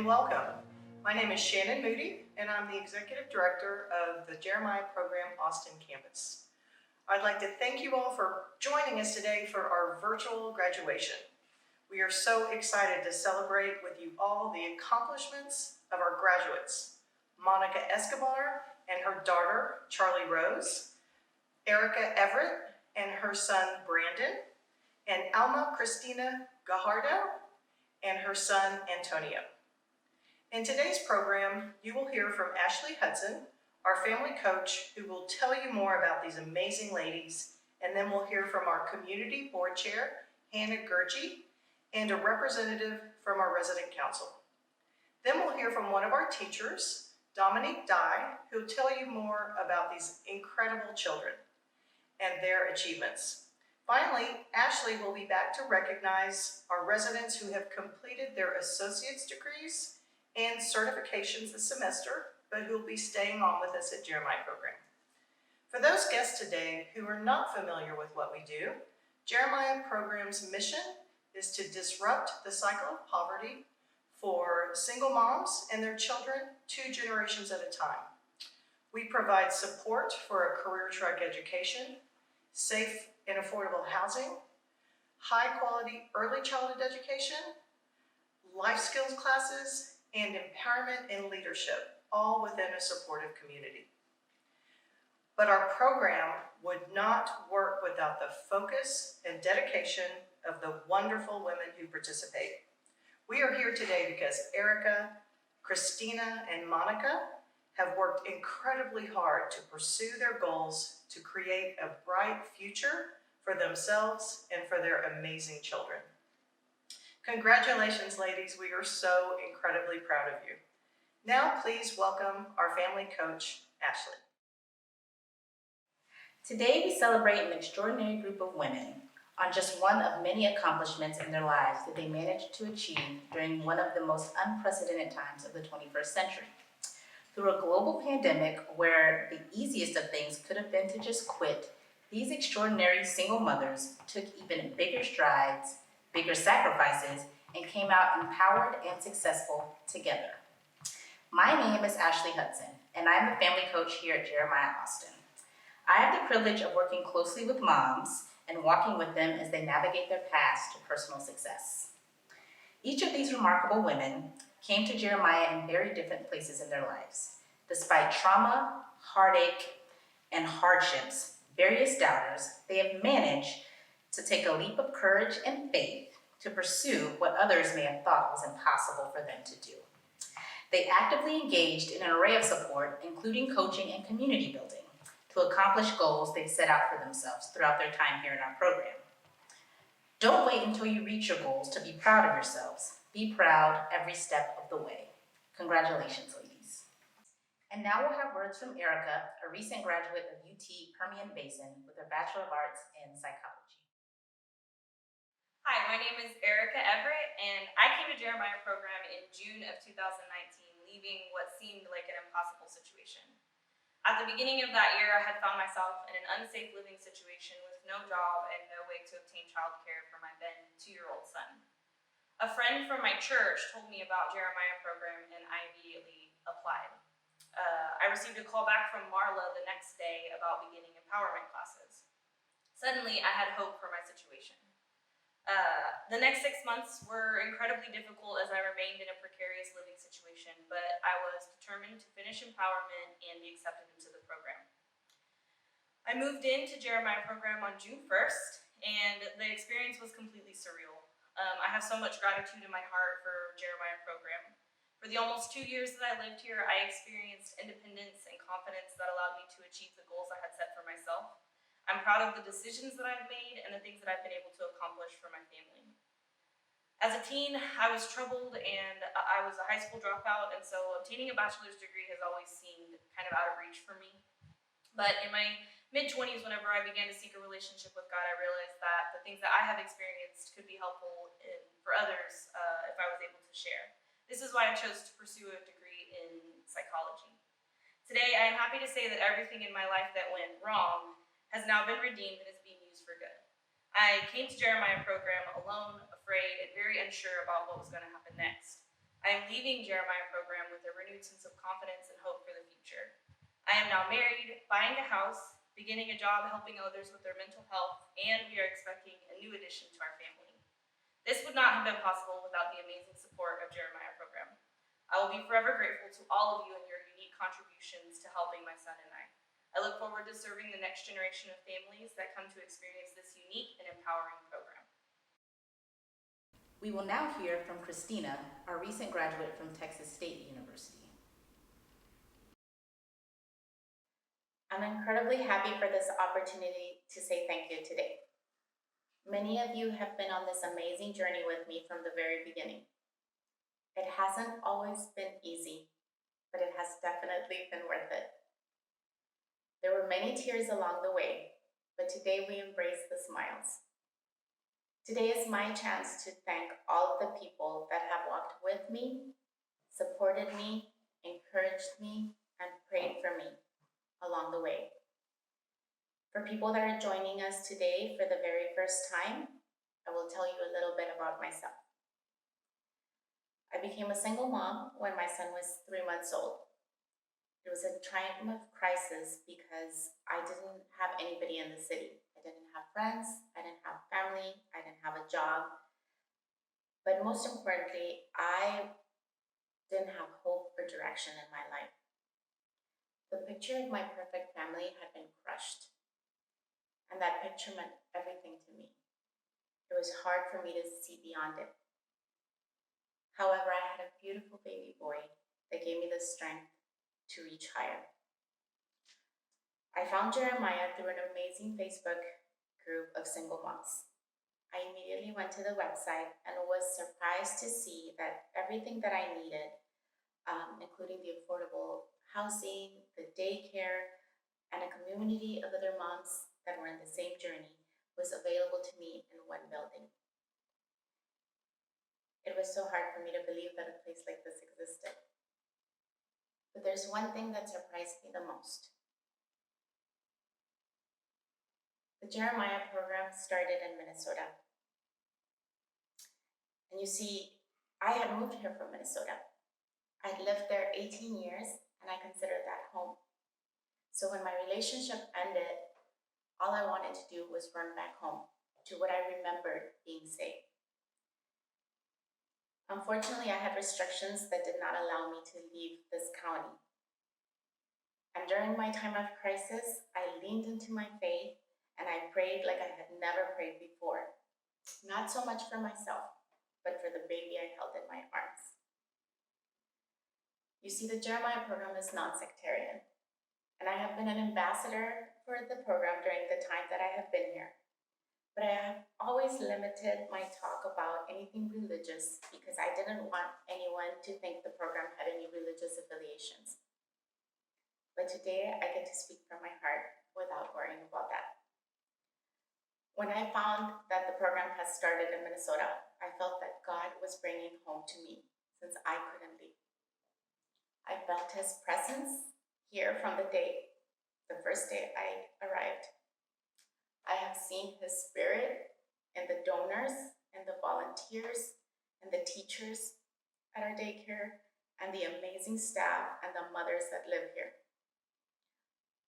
welcome. My name is Shannon Moody, and I'm the Executive Director of the Jeremiah Program Austin campus. I'd like to thank you all for joining us today for our virtual graduation. We are so excited to celebrate with you all the accomplishments of our graduates, Monica Escobar and her daughter, Charlie Rose, Erica Everett and her son, Brandon, and Alma Cristina Gajardo and her son, Antonio. In today's program, you will hear from Ashley Hudson, our family coach, who will tell you more about these amazing ladies, and then we'll hear from our community board chair, Hannah Gurgey, and a representative from our resident council. Then we'll hear from one of our teachers, Dominique Dye, who'll tell you more about these incredible children and their achievements. Finally, Ashley will be back to recognize our residents who have completed their associate's degrees and certifications this semester, but who will be staying on with us at Jeremiah Program. For those guests today who are not familiar with what we do, Jeremiah Program's mission is to disrupt the cycle of poverty for single moms and their children 2 generations at a time. We provide support for a career track education, safe and affordable housing, high quality early childhood education, life skills classes, and empowerment and leadership, all within a supportive community. But our program would not work without the focus and dedication of the wonderful women who participate. We are here today because Erica, Christina, and Monica have worked incredibly hard to pursue their goals to create a bright future for themselves and for their amazing children. Congratulations, ladies. We are so incredibly proud of you. Now, please welcome our family coach, Ashley. Today, we celebrate an extraordinary group of women on just one of many accomplishments in their lives that they managed to achieve during one of the most unprecedented times of the 21st century. Through a global pandemic where the easiest of things could have been to just quit, these extraordinary single mothers took even bigger strides, bigger sacrifices, and came out empowered and successful together. My name is Ashley Hudson, and I'm the family coach here at Jeremiah Austin. I have the privilege of working closely with moms and walking with them as they navigate their paths to personal success. Each of these remarkable women came to Jeremiah in very different places in their lives. Despite trauma, heartache, and hardships, various doubters, they have managed to take a leap of courage and faith to pursue what others may have thought was impossible for them to do. They actively engaged in an array of support, including coaching and community building, to accomplish goals they've set out for themselves throughout their time here in our program. Don't wait until you reach your goals to be proud of yourselves. Be proud every step of the way. Congratulations, ladies. And now we'll have words from Erica, a recent graduate of UT Permian Basin with her Bachelor of Arts in Psychology. Hi, my name is Erica Everett, and I came to Jeremiah Program in June of 2019, leaving what seemed like an impossible situation. At the beginning of that year, I had found myself in an unsafe living situation with no job and no way to obtain childcare for my then 2-year-old son. A friend from my church told me about Jeremiah Program, and I immediately applied. I received a call back from Marla the next day about beginning empowerment classes. Suddenly, I had hope for my situation. The next 6 months were incredibly difficult as I remained in a precarious living situation, but I was determined to finish empowerment and be accepted into the program. I moved into Jeremiah Program on June 1st, and the experience was completely surreal. I have so much gratitude in my heart for Jeremiah Program. For the almost 2 years that I lived here, I experienced independence and confidence that allowed me to achieve the goals I had set for myself. I'm proud of the decisions that I've made and the things that I've been able to accomplish for my family. As a teen, I was troubled and I was a high school dropout, and so obtaining a bachelor's degree has always seemed kind of out of reach for me. But in my mid-20s, whenever I began to seek a relationship with God, I realized that the things that I have experienced could be helpful for others if I was able to share. This is why I chose to pursue a degree in psychology. Today, I am happy to say that everything in my life that went wrong has now been redeemed and is being used for good. I came to Jeremiah Program alone, afraid, and very unsure about what was going to happen next. I am leaving Jeremiah program with a renewed sense of confidence and hope for the future. I am now married, buying a house, beginning a job helping others with their mental health, and we are expecting a new addition to our family. This would not have been possible without the amazing support of Jeremiah program. I will be forever grateful to all of you and your unique contributions to helping my son and I. I look forward to serving the next generation of families that come to experience this unique and empowering program. We will now hear from Christina, our recent graduate from Texas State University. I'm incredibly happy for this opportunity to say thank you today. Many of you have been on this amazing journey with me from the very beginning. It hasn't always been easy, but it has definitely been worth it. There were many tears along the way, but today we embrace the smiles. Today is my chance to thank all of the people that have walked with me, supported me, encouraged me, and prayed for me along the way. For people that are joining us today for the very first time, I will tell you a little bit about myself. I became a single mom when my son was 3 months old. It was a time of crisis because I didn't have anybody in the city. I didn't have friends, I didn't have family, I didn't have a job. But most importantly, I didn't have hope or direction in my life. The picture of my perfect family had been crushed. And that picture meant everything to me. It was hard for me to see beyond it. However, I had a beautiful baby boy that gave me the strength to reach higher. I found Jeremiah through an amazing Facebook group of single moms. I immediately went to the website and was surprised to see that everything that I needed, including the affordable housing, the daycare, and a community of other moms that were in the same journey, was available to me in one building. It was so hard for me to believe that a place like this existed. But there's one thing that surprised me the most. The Jeremiah program started in Minnesota. And you see, I had moved here from Minnesota. I'd lived there 18 years, and I considered that home. So when my relationship ended, all I wanted to do was run back home to what I remembered being safe. Unfortunately, I had restrictions that did not allow me to leave this county. And during my time of crisis, I leaned into my faith and I prayed like I had never prayed before. Not so much for myself, but for the baby I held in my arms. You see, the Jeremiah program is non-sectarian, and I have been an ambassador for the program during the time that I have been here. But I have always limited my talk about anything religious because I didn't want anyone to think the program had any religious affiliations. But today I get to speak from my heart without worrying about that. When I found that the program has started in Minnesota, I felt that God was bringing home to me since I couldn't leave. I felt His presence here from the first day I arrived. I have seen His Spirit in the donors and the volunteers and the teachers at our daycare and the amazing staff and the mothers that live here.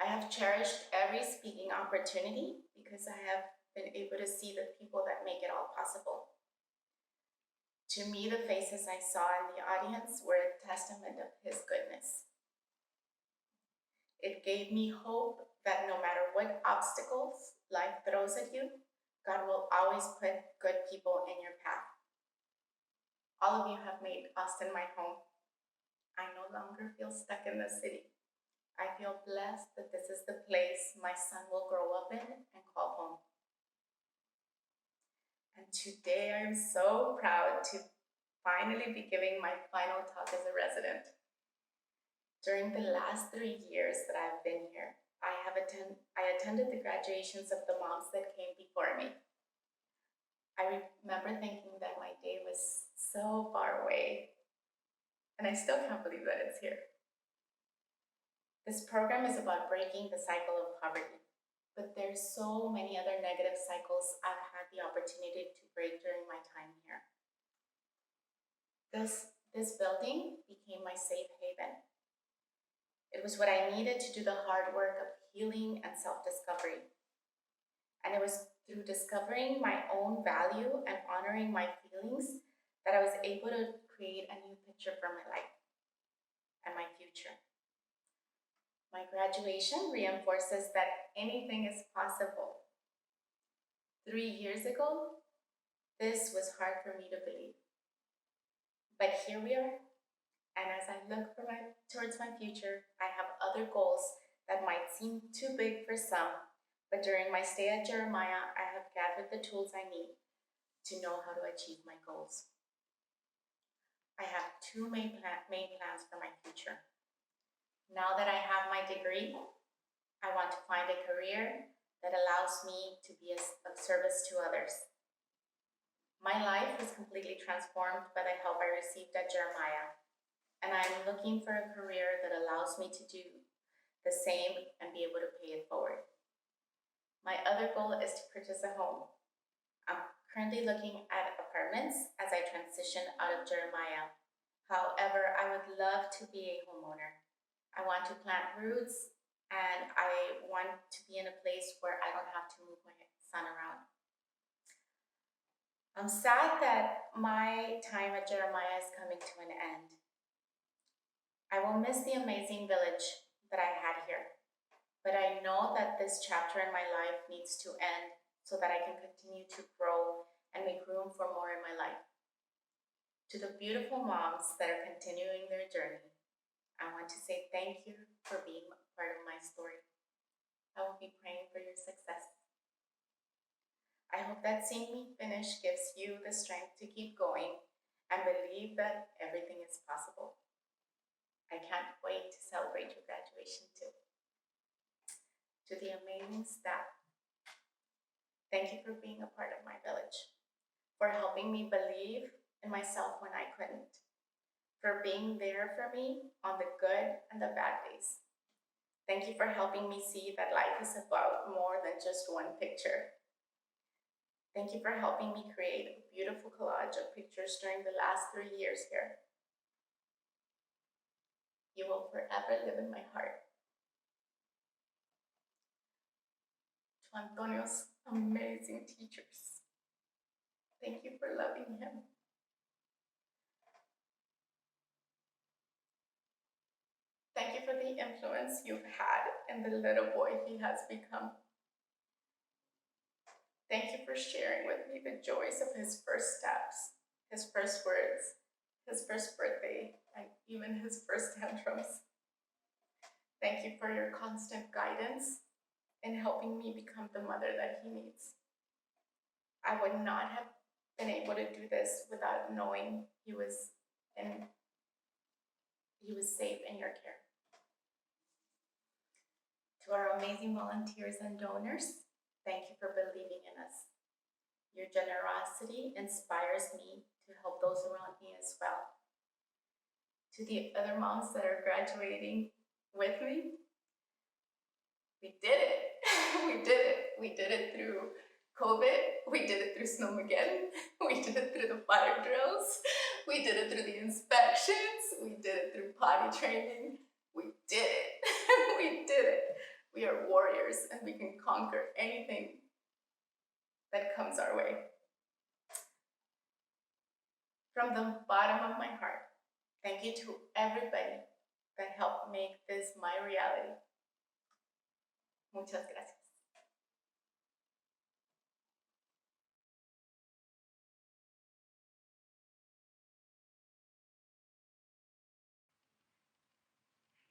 I have cherished every speaking opportunity because I have been able to see the people that make it all possible. To me, the faces I saw in the audience were a testament of His goodness. It gave me hope that no matter what obstacles life throws at you, God will always put good people in your path. All of you have made Austin my home. I no longer feel stuck in the city. I feel blessed that this is the place my son will grow up in and call home. And today I'm so proud to finally be giving my final talk as a resident. During the last 3 years that I've been here, I attended the graduations of the moms that came before me. I remember thinking that my day was so far away, and I still can't believe that it's here. This program is about breaking the cycle of poverty, but there's so many other negative cycles I've had the opportunity to break during my time here. this building became my safe haven. It was what I needed to do the hard work of healing and self-discovery. And it was through discovering my own value and honoring my feelings that I was able to create a new picture for my life and my future. My graduation reinforces that anything is possible. 3 years ago, this was hard for me to believe. But here we are, and as I look towards my future, I have other goals that might seem too big for some, but during my stay at Jeremiah, I have gathered the tools I need to know how to achieve my goals. I have two main plans for my future. Now that I have my degree, I want to find a career that allows me to be of service to others. My life was completely transformed by the help I received at Jeremiah, and I'm looking for a career that allows me to do the same and be able to pay it forward. My other goal is to purchase a home. I'm currently looking at apartments as I transition out of Jeremiah. However, I would love to be a homeowner. I want to plant roots, and I want to be in a place where I don't have to move my son around. I'm sad that my time at Jeremiah is coming to an end. I will miss the amazing village that I had here, but I know that this chapter in my life needs to end so that I can continue to grow and make room for more in my life. To the beautiful moms that are continuing their journey, I want to say thank you for being part of my story. I will be praying for your success. I hope that seeing me finish gives you the strength to keep going and believe that everything is possible. I can't wait to celebrate your graduation too. To the amazing staff, thank you for being a part of my village, for helping me believe in myself when I couldn't, for being there for me on the good and the bad days. Thank you for helping me see that life is about more than just one picture. Thank you for helping me create a beautiful collage of pictures during the last 3 years here. You will forever live in my heart. To Antonio's amazing teachers, thank you for loving him. Thank you for the influence you've had in the little boy he has become. Thank you for sharing with me the joys of his first steps, his first words, his first birthday, and even his first tantrums. Thank you for your constant guidance in helping me become the mother that he needs. I would not have been able to do this without knowing he was safe in your care. To our amazing volunteers and donors, thank you for believing in us. Your generosity inspires me to help those around me as well. To the other moms that are graduating with me, we did it. We did it. We did it through COVID. We did it through Snowmageddon. We did it through the fire drills. We did it through the inspections. We did it through potty training. We did it. We did it. We are warriors, and we can conquer anything that comes our way. From the bottom of my heart, thank you to everybody that helped make this my reality. Muchas gracias.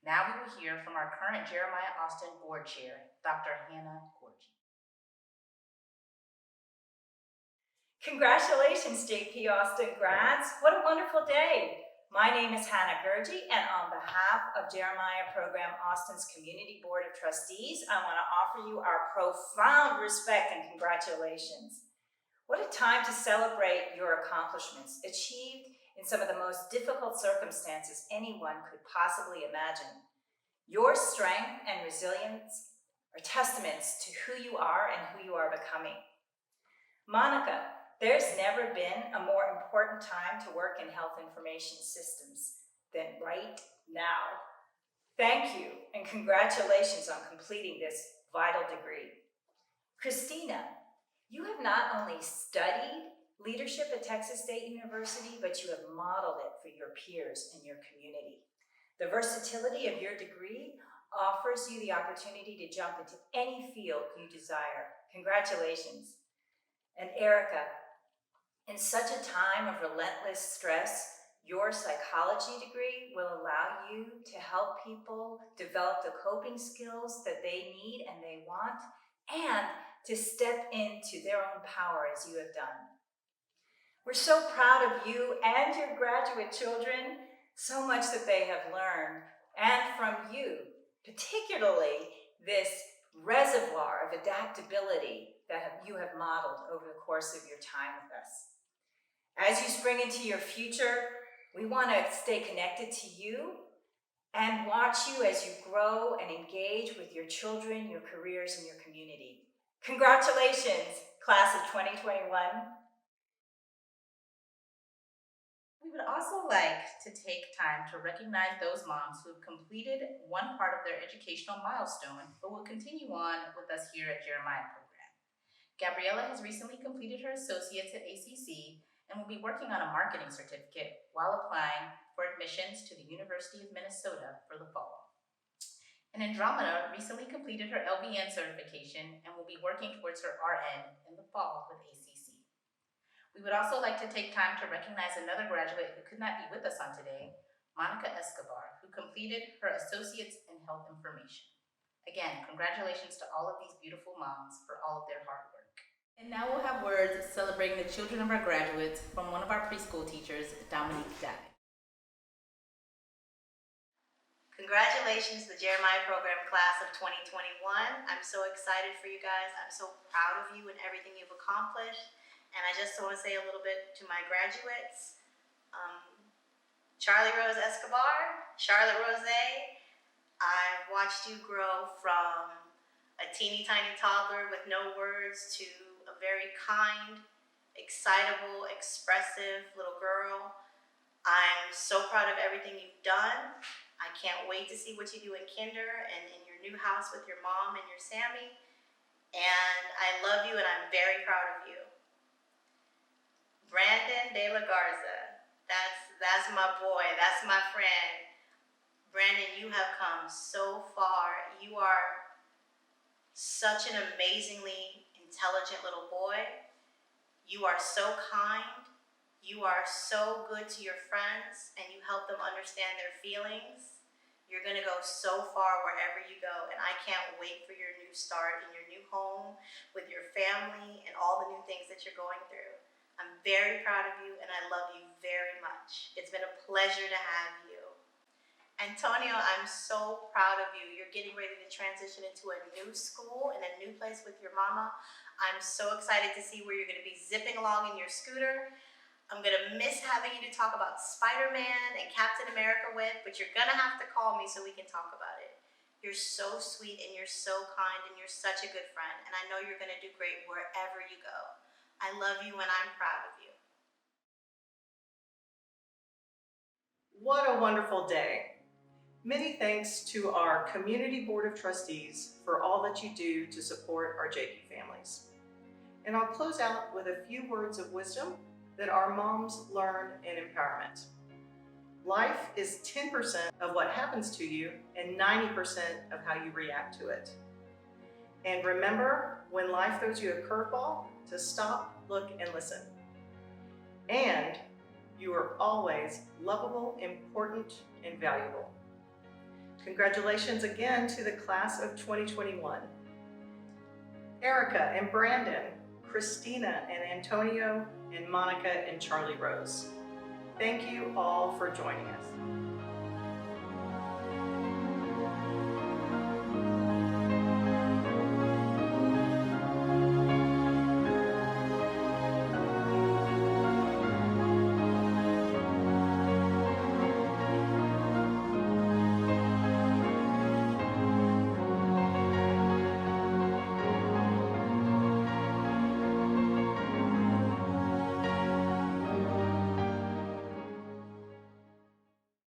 Now we will hear from our current Jeremiah Austin Board Chair, Dr. Hannah Gorgie. Congratulations, JP Austin grads. What a wonderful day. My name is Hannah Gurgie, and on behalf of Jeremiah Program Austin's Community Board of Trustees, I want to offer you our profound respect and congratulations. What a time to celebrate your accomplishments, achieved in some of the most difficult circumstances anyone could possibly imagine. Your strength and resilience are testaments to who you are and who you are becoming. Monica, There's never been a more important time to work in health information systems than right now. Thank you and congratulations on completing this vital degree. Christina, you have not only studied leadership at Texas State University, but you have modeled it for your peers in your community. The versatility of your degree offers you the opportunity to jump into any field you desire. Congratulations. And Erica, in such a time of relentless stress, your psychology degree will allow you to help people develop the coping skills that they need and they want, and to step into their own power as you have done. We're so proud of you and your graduate children, so much that they have learned, and from you, particularly this reservoir of adaptability that you have modeled over the course of your time with us. As you spring into your future, we want to stay connected to you and watch you as you grow and engage with your children, your careers, and your community. Congratulations, class of 2021. We would also like to take time to recognize those moms who have completed one part of their educational milestone but will continue on with us here at Jeremiah Program. Gabriella has recently completed her associates at ACC and will be working on a marketing certificate while applying for admissions to the University of Minnesota for the fall. And Andromeda recently completed her LVN certification and will be working towards her RN in the fall with ACC. We would also like to take time to recognize another graduate who could not be with us on today, Monica Escobar, who completed her Associates in Health Information. Again, congratulations to all of these beautiful moms for all of their hard work. And now we'll have words celebrating the children of our graduates from one of our preschool teachers, Dominique Dye. Congratulations to the Jeremiah Program class of 2021. I'm so excited for you guys. I'm so proud of you and everything you've accomplished. And I just want to say a little bit to my graduates. Charlie Rose Escobar, Charlotte Rose, I've watched you grow from a teeny tiny toddler with no words to a very kind, excitable, expressive little girl. I'm so proud of everything you've done. I can't wait to see what you do in kinder and in your new house with your mom and your Sammy. And I love you and I'm very proud of you. Brandon De La Garza, that's my boy, that's my friend. Brandon, you have come so far. You are such an amazingly intelligent little boy. You are so kind. You are so good to your friends and you help them understand their feelings. You're gonna go so far wherever you go, and I can't wait for your new start in your new home with your family and all the new things that you're going through. I'm very proud of you and I love you very much. It's been a pleasure to have you. Antonio, I'm so proud of you. You're getting ready to transition into a new school and a new place with your mama. I'm so excited to see where you're gonna be zipping along in your scooter. I'm gonna miss having you to talk about Spider-Man and Captain America with, but you're gonna have to call me so we can talk about it. You're so sweet and you're so kind and you're such a good friend, and I know you're gonna do great wherever you go. I love you and I'm proud of you. What a wonderful day. Many thanks to our Community Board of Trustees for all that you do to support our JP families. And I'll close out with a few words of wisdom that our moms learn in empowerment. Life is 10% of what happens to you and 90% of how you react to it. And remember, when life throws you a curveball, to stop, look, and listen. And you are always lovable, important, and valuable. Congratulations again to the class of 2021. Erica and Brandon, Christina and Antonio, and Monica and Charlie Rose. Thank you all for joining us.